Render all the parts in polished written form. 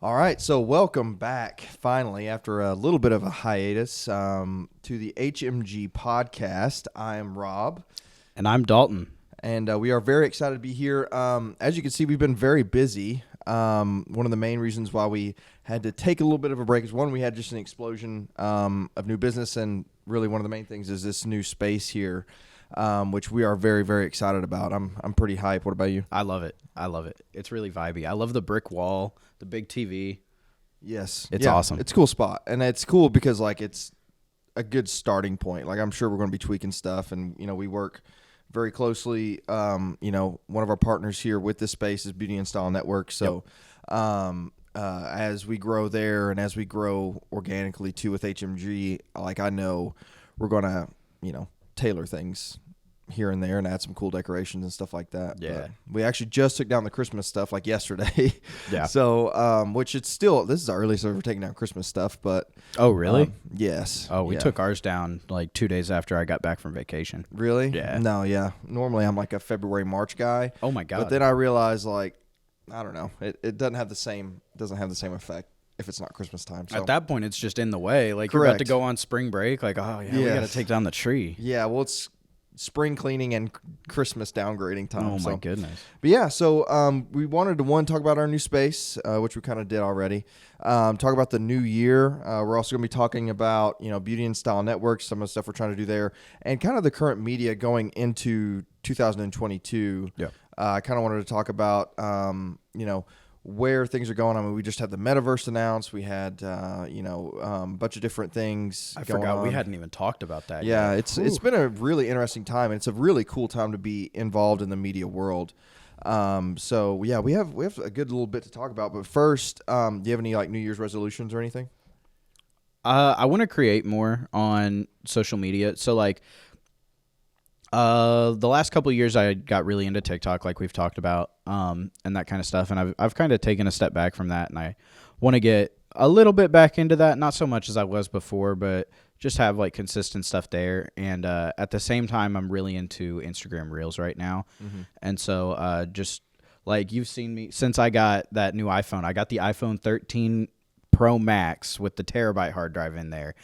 All right, so welcome back finally after a little bit of a hiatus to the HMG podcast. I am Rob. And I'm Dalton. And we are very excited to be here. As you can see, we've been very busy. One of the main reasons why we had to take a little bit of a break is, one, we had just an explosion of new business, and really one of the main things is this new space here, which we are very, very excited about. I'm pretty hyped. What about you? I love it. It's really vibey. I love the brick wall, the big TV. Yes. It's awesome. It's a cool spot. And it's cool because, like, it's a good starting point. Like, I'm sure we're going to be tweaking stuff. And, you know, we work very closely. One of our partners here with this space is Beauty and Style Network. So as we grow there and as we grow organically, too, with HMG, like, I know we're going to, tailor things here and there and add some cool decorations and stuff like that. Yeah. But we actually just took down the Christmas stuff like yesterday. Yeah. So, which it's still, this is our earliest ever taking down Christmas stuff, but. Oh, really? Yes. Oh, we took ours down like 2 days after I got back from vacation. Really? Yeah. No, yeah. Normally I'm like a February, March guy. Oh my God. But then I realized, like, I don't know. It doesn't have the same effect if it's not Christmas time. So. At that point, it's just in the way. Like, You're about to go on spring break. Like, oh, yeah, we got to take down the tree. Yeah, well, it's spring cleaning and Christmas downgrading time. Oh, my goodness. But yeah, so we wanted to, talk about our new space, which we kind of did already. Talk about the new year. We're also going to be talking about, Beauty and Style Network, some of the stuff we're trying to do there, and kind of the current media going into 2022. Yeah. I kind of wanted to talk about, where things are going. I mean, we just had the Metaverse announced. We had, a bunch of different things. I forgot we hadn't even talked about that yet. It's been a really interesting time, and it's a really cool time to be involved in the media world. So yeah, we have a good little bit to talk about. But first, do you have any like New Year's resolutions or anything? I want to create more on social media. So like, the last couple of years I got really into TikTok, like we've talked about, and that kind of stuff. And I've kind of taken a step back from that, and I want to get a little bit back into that. Not so much as I was before, but just have like consistent stuff there. And at the same time, I'm really into Instagram Reels right now. Mm-hmm. And so just like you've seen me since I got that new iPhone. I got the iPhone 13 Pro Max with the terabyte hard drive in there.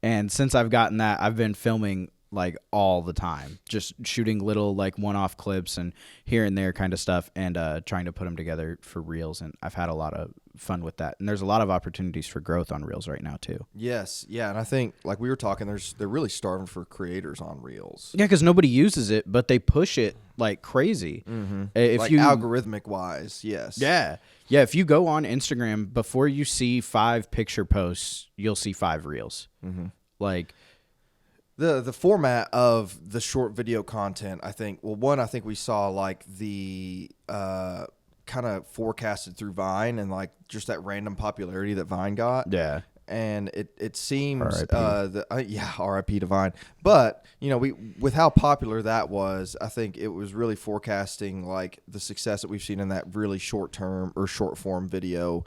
And since I've gotten that, I've been filming like all the time, just shooting little like one-off clips and here and there kind of stuff, and trying to put them together for Reels. And I've had a lot of fun with that. And there's a lot of opportunities for growth on Reels right now too. Yes. Yeah. And I think like we were talking, they're really starving for creators on Reels. Yeah. Cause nobody uses it, but they push it like crazy. Mm-hmm. Algorithmic wise. Yes. Yeah. Yeah. If you go on Instagram, before you see 5 picture posts, you'll see 5 Reels. Mm-hmm. Like, The format of the short video content, I think we saw like the kind of forecasted through Vine and like just that random popularity that Vine got. Yeah. And it seems RIP to Vine. But, with how popular that was, I think it was really forecasting like the success that we've seen in that really short term or short form video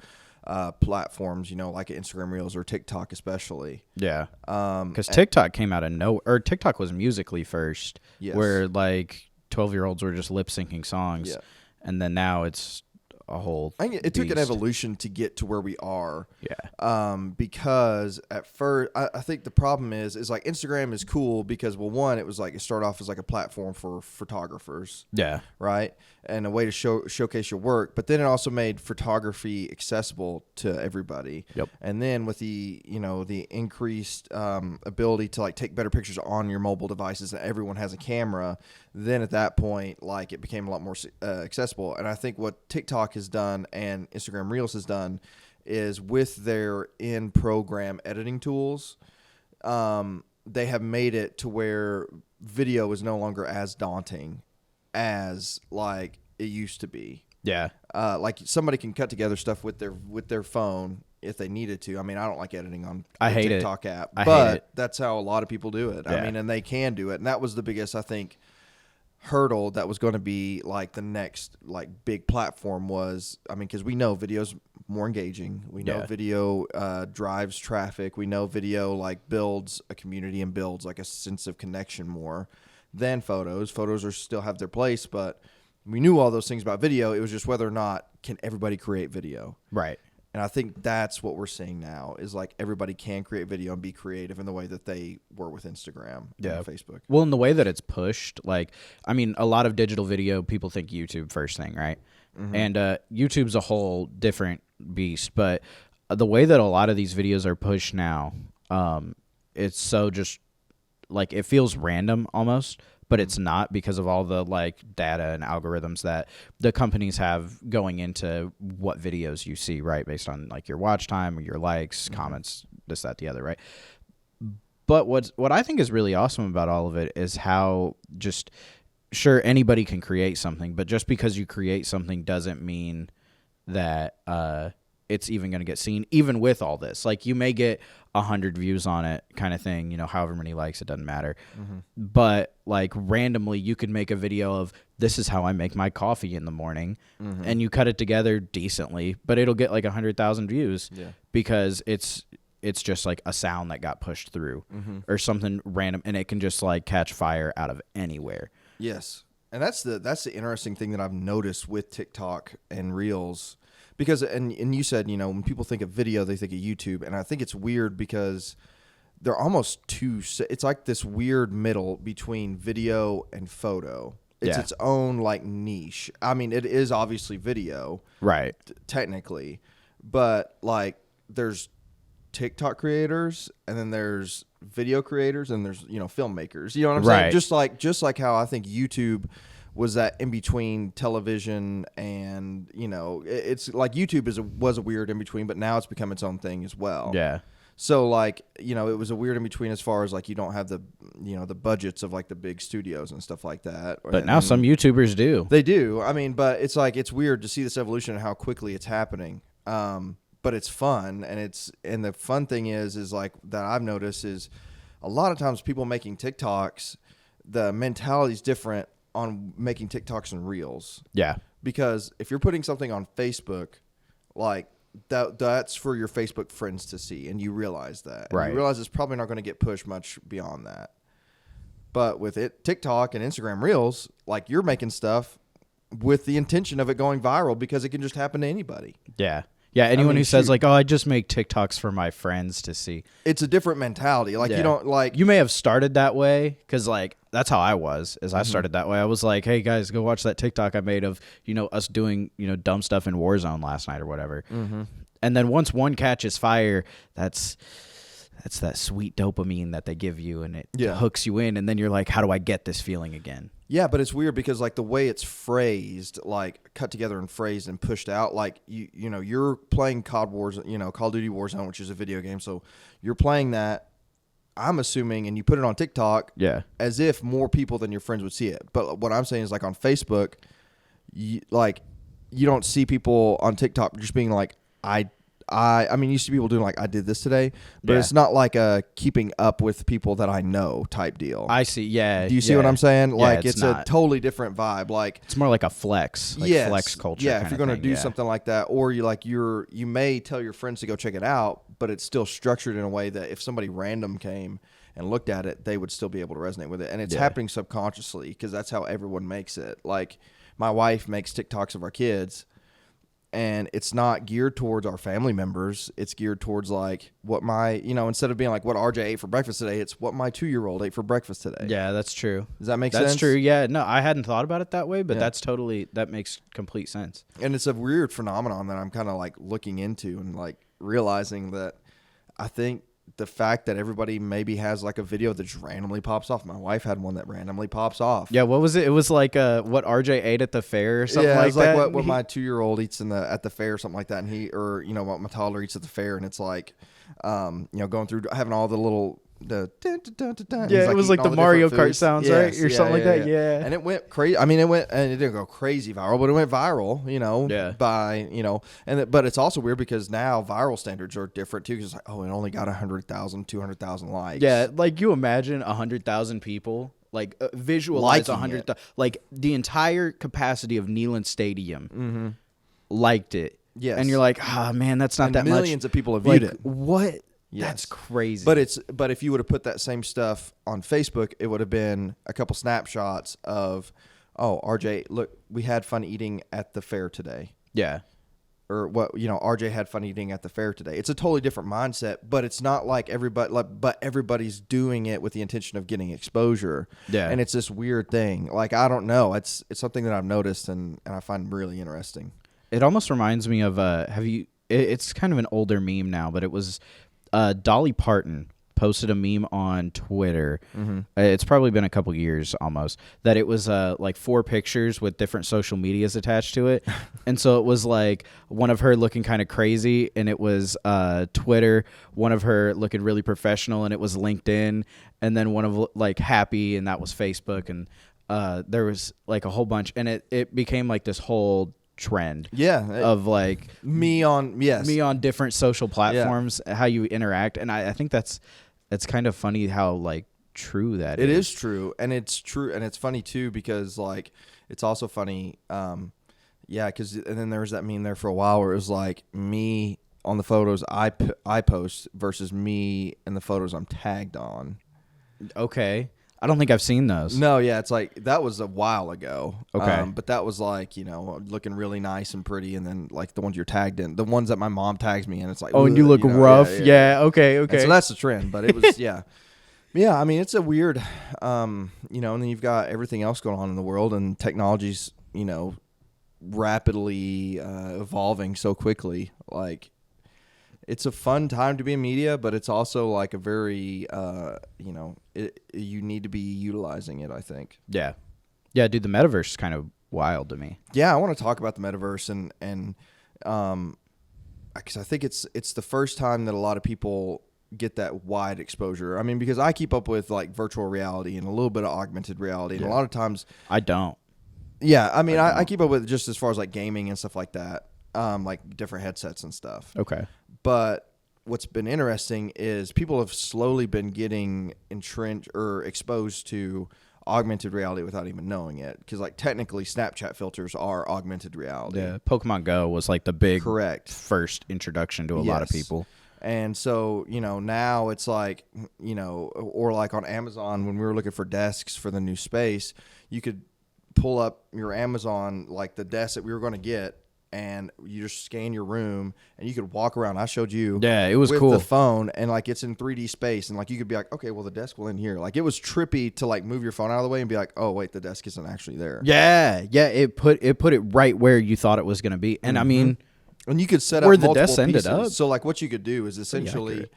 platforms, like Instagram Reels or TikTok especially. Yeah. Because TikTok came out of nowhere, or TikTok was Musical.ly first, yes, where like 12-year-olds were just lip syncing songs. Yeah. And then now it's a whole it took an evolution to get to where we are. Yeah. Because at first, I think the problem is like Instagram is cool because, well, one, it was like it started off as like a platform for photographers. Yeah. Right. And a way to showcase your work. But then it also made photography accessible to everybody. Yep. And then with the, the increased ability to like take better pictures on your mobile devices and everyone has a camera, then at that point, like it became a lot more accessible. And I think what TikTok has done and Instagram Reels has done is with their in-program editing tools, they have made it to where video is no longer as daunting as like it used to be. Yeah. Like somebody can cut together stuff with their phone if they needed to. I mean, I don't like editing on the TikTok app, but that's how a lot of people do it. Yeah. I mean, and they can do it. And that was the biggest, I think, hurdle that was going to be like the next like big platform was, I mean, because we know video's more engaging. We know video drives traffic. We know video like builds a community and builds like a sense of connection more than photos. Photos still have their place, but we knew all those things about video. It was just whether or not can everybody create video. Right. And I think that's what we're seeing now is like everybody can create video and be creative in the way that they were with Instagram and Facebook. Well, in the way that it's pushed, like, I mean, a lot of digital video, people think YouTube first thing, right? Mm-hmm. And YouTube's a whole different beast. But the way that a lot of these videos are pushed now, it's so just, like, it feels random almost. But it's not because of all the like data and algorithms that the companies have going into what videos you see, right? Based on like your watch time or your likes, comments, this, that, the other, right? But what I think is really awesome about all of it is how just, sure, anybody can create something, but just because you create something doesn't mean that it's even going to get seen, even with all this. Like, you may get 100 views on it kind of thing, you know, however many likes, it doesn't matter. Mm-hmm. But, like, randomly, you could make a video of, this is how I make my coffee in the morning, and you cut it together decently, but it'll get, like, 100,000 views because it's just, like, a sound that got pushed through or something random, and it can just, like, catch fire out of anywhere. Yes. And that's the interesting thing that I've noticed with TikTok and Reels. Because, and you said, you know, when people think of video, they think of YouTube. And I think it's weird because they're almost it's like this weird middle between video and photo. It's its own, like, niche. I mean, it is obviously video. Right. Technically. But, like, there's TikTok creators, and then there's video creators, and there's, you know, filmmakers. You know what I'm saying? Just like how I think YouTube was that in between television and, you know, it's like YouTube was a weird in between, but now it's become its own thing as well. Yeah. So, like, you know, it was a weird in between as far as, like, you don't have the, you know, the budgets of, like, the big studios and stuff like that. But now some YouTubers do. They do. I mean, but it's like, it's weird to see this evolution and how quickly it's happening. But it's fun, and the fun thing is like that I've noticed is a lot of times people making TikToks, the mentality is different on making TikToks and Reels. Yeah. Because if you're putting something on Facebook, like, that's for your Facebook friends to see, and you realize that. Right. You realize it's probably not going to get pushed much beyond that. But with TikTok and Instagram Reels, like, you're making stuff with the intention of it going viral because it can just happen to anybody. Yeah. Yeah, anyone who says, like, oh, I just make TikToks for my friends to see. It's a different mentality. Like, you don't, like... You may have started that way, because, like, that's how I was, I started that way. I was like, hey, guys, go watch that TikTok I made of, you know, us doing, you know, dumb stuff in Warzone last night or whatever. And then once one catches fire, that's that sweet dopamine that they give you, and it hooks you in, and then you're like, how do I get this feeling again? Yeah, but it's weird because, like, the way it's phrased, like, cut together and phrased and pushed out, like, you know, you're playing Call of Duty Warzone, which is a video game, so you're playing that, I'm assuming, and you put it on TikTok as if more people than your friends would see it. But what I'm saying is, like, on Facebook, you don't see people on TikTok just being like, I mean, you see people doing, like, I did this today, but it's not like a keeping up with people that I know type deal. I see, yeah. Do you see what I'm saying? Like, it's a totally different vibe. Like, it's more like a flex, flex culture. Yeah, if you're going to do something like that, or you may tell your friends to go check it out, but it's still structured in a way that if somebody random came and looked at it, they would still be able to resonate with it. And it's happening subconsciously because that's how everyone makes it. Like, my wife makes TikToks of our kids, and it's not geared towards our family members. It's geared towards, like, what instead of being like what RJ ate for breakfast today, it's what my 2-year-old ate for breakfast today. Yeah, that's true. Does that make sense? That's true. Yeah. No, I hadn't thought about it that way, but that makes complete sense. And it's a weird phenomenon that I'm kind of, like, looking into and, like, realizing that I think the fact that everybody maybe has, like, a video that just randomly pops off. My wife had one that randomly pops off. Yeah, what was it? It was like what RJ ate at the fair or something like that. Yeah, it was like what my 2-year-old eats at the fair or something like that, and what my toddler eats at the fair, and it's like, going through having all the little it was like the Mario Kart sounds, right, or something like that. Yeah, and it went crazy. I mean, it didn't go crazy viral, but it went viral. But it's also weird because now viral standards are different too. Because it only got 100,000, 200,000 likes. Yeah, like you imagine 100,000 people. Like visualize 100,000, like the entire capacity of Neyland Stadium liked it. Yes, and you're like, man, that's not that much. Millions of people have viewed it. What? Yes. That's crazy. But if you would have put that same stuff on Facebook, it would have been a couple snapshots of, RJ, look, we had fun eating at the fair today. Yeah. or what, RJ had fun eating at the fair today. It's a totally different mindset, but it's not like but everybody's doing it with the intention of getting exposure. Yeah. And it's this weird thing. Like, I don't know. It's something that I've noticed and I find really interesting. It almost reminds me of, it's kind of an older meme now, but it was Dolly Parton posted a meme on Twitter. Mm-hmm. It's probably been a couple years almost, that it was like 4 pictures with different social medias attached to it. And so it was like one of her looking kind of crazy, and it was Twitter, one of her looking really professional, and it was LinkedIn, and then one of like happy, and that was Facebook. And there was like a whole bunch, and it became like this whole trend of like me on different social platforms, how you interact. And I think that's kind of funny how like true that is. It is true, and it's true, and it's funny too, because like it's also funny because and then there was that meme there for a while where it was like me on the photos I post versus me and the photos I'm tagged on. Okay. I don't think I've seen those. No, yeah, it's like that was a while ago. Okay. But that was like, looking really nice and pretty, and then like the ones you're tagged in, the ones that my mom tags me in, it's like, oh, and you look rough. Yeah. Okay. And so that's the trend, but it was, yeah. Yeah, I mean, it's a weird, and then you've got everything else going on in the world, and technology's, rapidly evolving so quickly. Like, it's a fun time to be in media, but it's also like a very, you need to be utilizing it, I think. Yeah. Yeah, dude, the Metaverse is kind of wild to me. Yeah, I want to talk about the Metaverse and because I think it's the first time that a lot of people get that wide exposure. I mean, because I keep up with like virtual reality and a little bit of augmented reality, and a lot of times I don't. Yeah, I mean, I keep up with it just as far as like gaming and stuff like that, like different headsets and stuff. Okay. But what's been interesting is people have slowly been getting entrenched or exposed to augmented reality without even knowing it. Because, like, technically, Snapchat filters are augmented reality. Yeah, Pokemon Go was like the big first introduction to a lot of people. And so, now it's like, or like on Amazon, when we were looking for desks for the new space, you could pull up your Amazon, like the desk that we were going to get, and you just scan your room, and you could walk around. I showed you. Yeah, it was with cool. The phone, and like it's in 3D space, and like you could be like, okay, well the desk will in here. Like it was trippy to like move your phone out of the way and be like, oh wait, the desk isn't actually there. Yeah, it put it right where you thought it was going to be, and I mean, and you could set up where the multiple desk pieces. ended up. So like what you could do is essentially,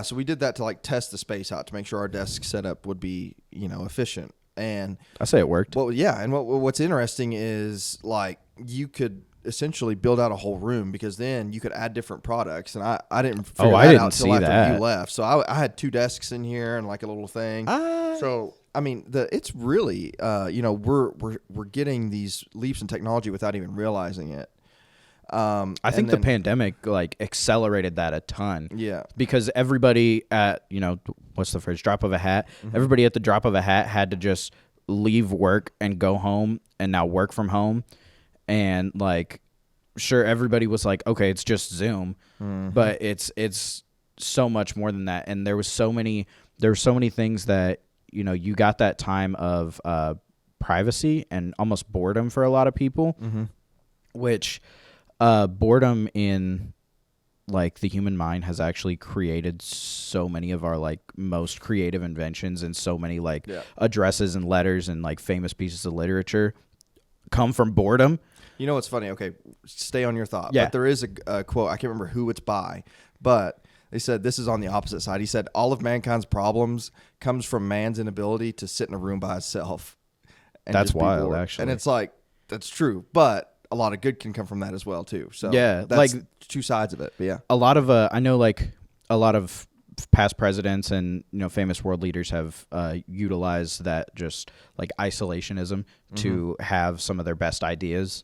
so we did that to like test the space out to make sure our desk setup would be efficient. And I say it worked. Well, yeah, and what's interesting is like you could essentially build out a whole room, because then you could add different products, and I didn't figure that out until after you left. So I had 2 desks in here and like a little thing. So I mean, it's really we're getting these leaps in technology without even realizing it. I think the pandemic like accelerated that a ton. Yeah, because everybody at what's the phrase, drop of a hat. Mm-hmm. Everybody at the drop of a hat had to just leave work and go home, and now work from home. And like, sure, everybody was like, okay, it's just Zoom, but it's so much more than that. And there were so many things that you got that time of privacy and almost boredom for a lot of people, which boredom in like the human mind has actually created so many of our like most creative inventions, and so many like addresses and letters and like famous pieces of literature come from boredom. You know what's funny? Okay, stay on your thought. Yeah. But there is a quote. I can't remember who it's by, but they said this is on the opposite side. He said, all of mankind's problems comes from man's inability to sit in a room by himself. And that's wild, actually. And it's like, that's true. But a lot of good can come from that as well, too. So yeah, that's like 2 sides of it. But yeah. A lot of, I know like a lot of past presidents and famous world leaders have utilized that just like isolationism to have some of their best ideas.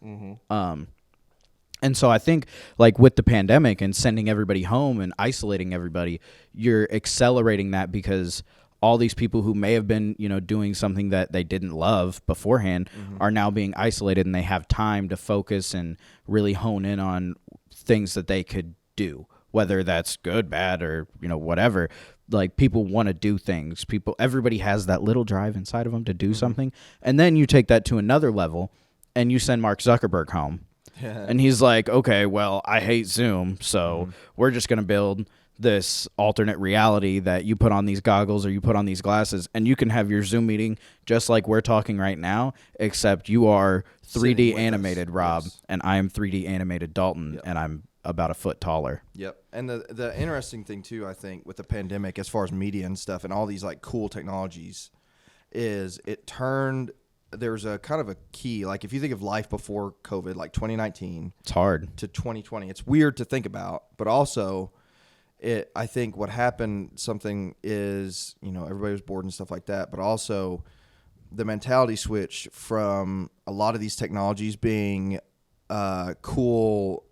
And so I think like with the pandemic and sending everybody home and isolating everybody, you're accelerating that, because all these people who may have been doing something that they didn't love beforehand are now being isolated, and they have time to focus and really hone in on things that they could do. Whether that's good, bad, or whatever, like people want to do things. Everybody has that little drive inside of them to do something, and then you take that to another level, and you send Mark Zuckerberg home, And he's like, okay, well, I hate Zoom, so we're just going to build this alternate reality that you put on these goggles or you put on these glasses, and you can have your Zoom meeting just like we're talking right now, except you are 3D animated Rob, and I am 3D animated Dalton, and I'm about a foot taller. Yep. And the interesting thing too, I think, with the pandemic, as far as media and stuff and all these like cool technologies, is it turned, there's a kind of a key, like if you think of life before COVID, like 2019, it's hard, to 2020, it's weird to think about, but also I think what happened, something is, everybody was bored and stuff like that, but also the mentality switch from a lot of these technologies being cool,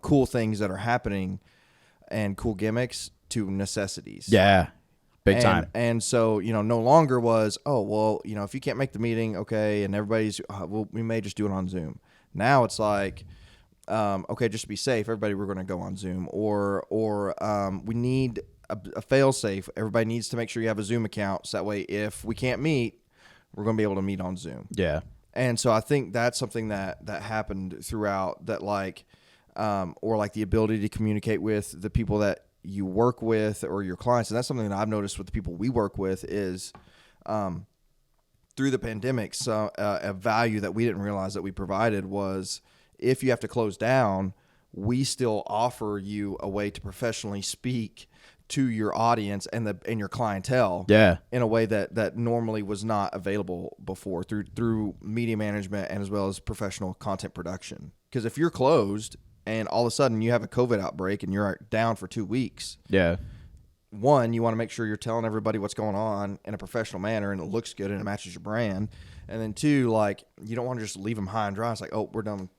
cool things that are happening and cool gimmicks to necessities. Yeah, big time. And so, no longer was, if you can't make the meeting, okay, and everybody's, we may just do it on Zoom. Now it's like, okay, just to be safe, everybody, we're going to go on Zoom, or we need a fail safe. Everybody needs to make sure you have a Zoom account, so that way if we can't meet, we're going to be able to meet on Zoom. Yeah. And so I think that's something that happened throughout, that like, or like the ability to communicate with the people that you work with or your clients. And that's something that I've noticed with the people we work with is, through the pandemic, so a value that we didn't realize that we provided was, if you have to close down, we still offer you a way to professionally speak to your audience and your clientele, in a way that normally was not available before through media management and as well as professional content production. Because if you're closed and all of a sudden you have a COVID outbreak and you're down for 2 weeks, one, you want to make sure you're telling everybody what's going on in a professional manner and it looks good and it matches your brand. And then two, like, you don't want to just leave them high and dry. It's like, oh, we're done.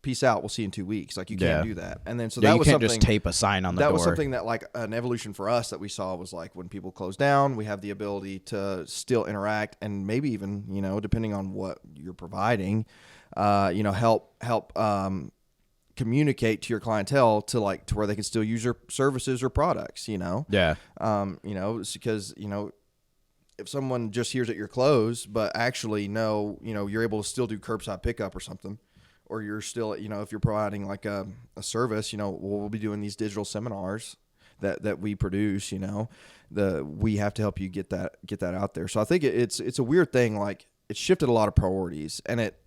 Peace out. We'll see you in 2 weeks. Like, you can't do that. And then so that was something. You can't just tape a sign on the door. That was something that, like, an evolution for us that we saw was like, when people close down, we have the ability to still interact and maybe even, depending on what you're providing, help communicate to your clientele to where they can still use your services or products. Because if someone just hears that you're closed, but actually you're able to still do curbside pickup or something, or you're still, if you're providing like a service, we'll be doing these digital seminars that we produce, we have to help you get that out there. So I think it's a weird thing. Like, it shifted a lot of priorities, and it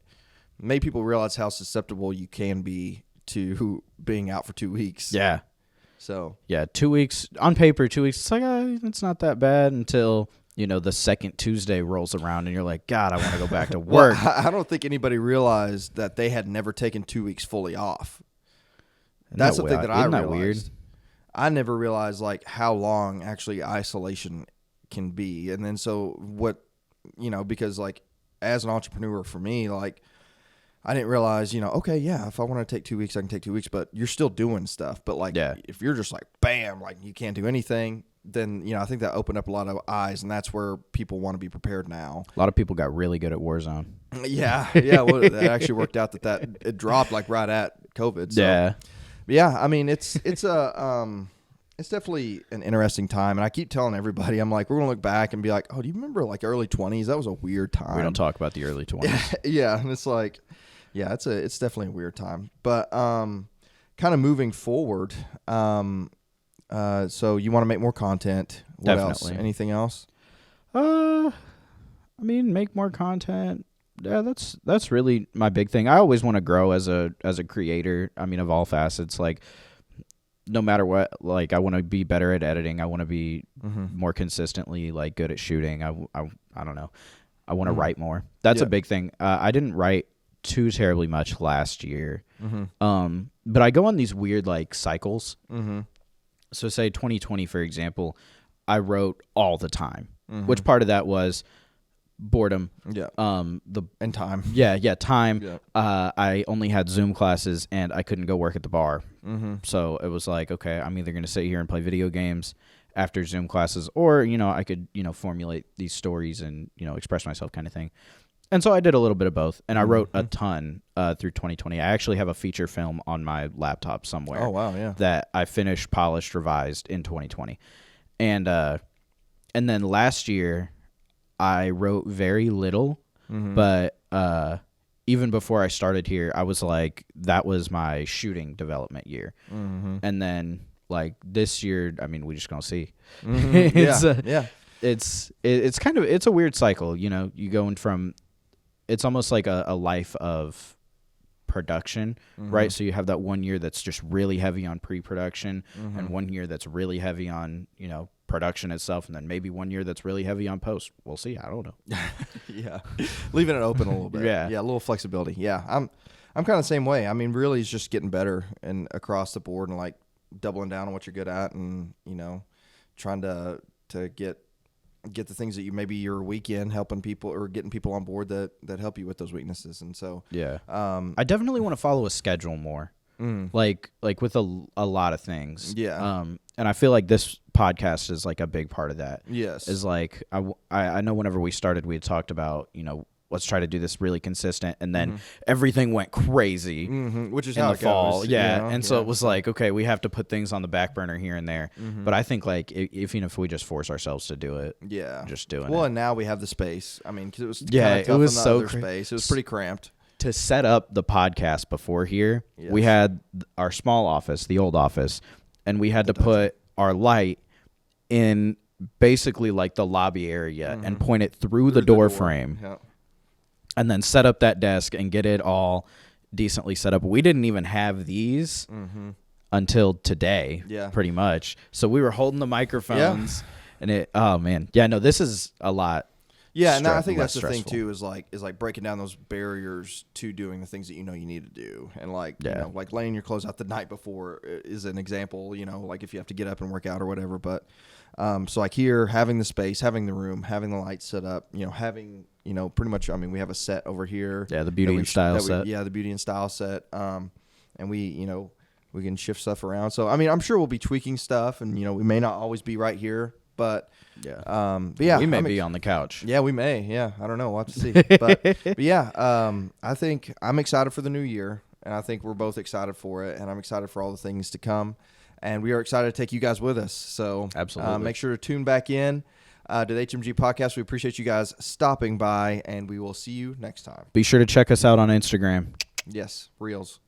made people realize how susceptible you can be to being out for 2 weeks. Yeah. So 2 weeks on paper, 2 weeks. It's like, it's not that bad until the second Tuesday rolls around and you're like, God, I want to go back to work. Well, I don't think anybody realized that they had never taken 2 weeks fully off. That's the thing that I realized. Isn't that weird? I never realized like how long actually isolation can be. And then so because like as an entrepreneur for me, like I didn't realize, okay, yeah, if I want to take 2 weeks, I can take 2 weeks, but you're still doing stuff. But like, if you're just like, bam, like you can't do anything, then, I think that opened up a lot of eyes, and that's where people want to be prepared now. A lot of people got really good at Warzone. Yeah. Well, that actually worked out that it dropped like right at COVID. So. Yeah. I mean, it's definitely an interesting time. And I keep telling everybody, I'm like, we're going to look back and be like, oh, do you remember like early 20s? That was a weird time. We don't talk about the early 20s. Yeah. And it's like, yeah, it's definitely a weird time. But kind of moving forward, so you want to make more content. What Definitely. Else? Anything else? Make more content. Yeah, that's really my big thing. I always want to grow as a creator. of all facets. Like, no matter what, like, I want to be better at editing. I want to be more consistently like good at shooting. I don't know. I want to write more. That's a big thing. I didn't write too terribly much last year. But I go on these weird like cycles. So say 2020, for example, I wrote all the time, which part of that was boredom. Yeah. And time. Yeah. Time. Yeah. I only had Zoom classes and I couldn't go work at the bar. So it was like, okay, I'm either going to sit here and play video games after Zoom classes, or, I could, formulate these stories and, express myself kind of thing. And so I did a little bit of both, and I wrote a ton through 2020. I actually have a feature film on my laptop somewhere. Oh, wow, yeah. That I finished, polished, revised in 2020. And then last year, I wrote very little, but even before I started here, I was like, that was my shooting development year. Mm-hmm. And then like this year, I mean, we just gonna see. Mm-hmm. It's kind of, it's a weird cycle, you know, you going from, it's almost like a life of production, right? So you have that 1 year that's just really heavy on pre-production, and 1 year that's really heavy on, you know, production itself, and then maybe 1 year that's really heavy on post. We'll see. I don't know. Yeah, leaving it open a little bit. Yeah, a little flexibility. Yeah, I'm kind of the same way. I mean, really, it's just getting better and across the board, and like doubling down on what you're good at, and you know, trying to get the things that you maybe you're weak in, helping people or getting people on board that help you with those weaknesses. And so I definitely want to follow a schedule more, like with a lot of things. And I feel like this podcast is like a big part of that. Yes, is like I know whenever we started, we had talked about, you know, let's try to do this really consistent, and then everything went crazy, which is in how the fall. goes, yeah, you know? And so it was like, okay, we have to put things on the back burner here and there. But I think like even if we just force ourselves to do it, just doing it. Well, and now we have the space. I mean, 'cause it was it was in the so other space. It was pretty cramped. To set up the podcast before here, we had our small office, the old office, and we had to put our light in basically like the lobby area and point it through the door frame. Yep. And then set up that desk and get it all decently set up. We didn't even have these until today, pretty much. So we were holding the microphones, and this is a lot. Yeah, and I think that's the thing too, is like breaking down those barriers to doing the things that you know you need to do, and like you know, like laying your clothes out the night before is an example. You know, like if you have to get up and work out or whatever. But so like here, having the space, having the room, having the lights set up, you know, having, you know, pretty much. I mean, we have a set over here. Yeah, the beauty and style set. The beauty and style set. And we, you know, we can shift stuff around. So I mean, I'm sure we'll be tweaking stuff, and you know, we may not always be right here. But we may be on the couch. Yeah, we may. Yeah, I don't know. We'll have to see. But yeah, I think I'm excited for the new year, and I think we're both excited for it, and I'm excited for all the things to come, and we are excited to take you guys with us. So absolutely, make sure to tune back in to the HMG podcast. We appreciate you guys stopping by, and we will see you next time. Be sure to check us out on Instagram. Yes, Reels.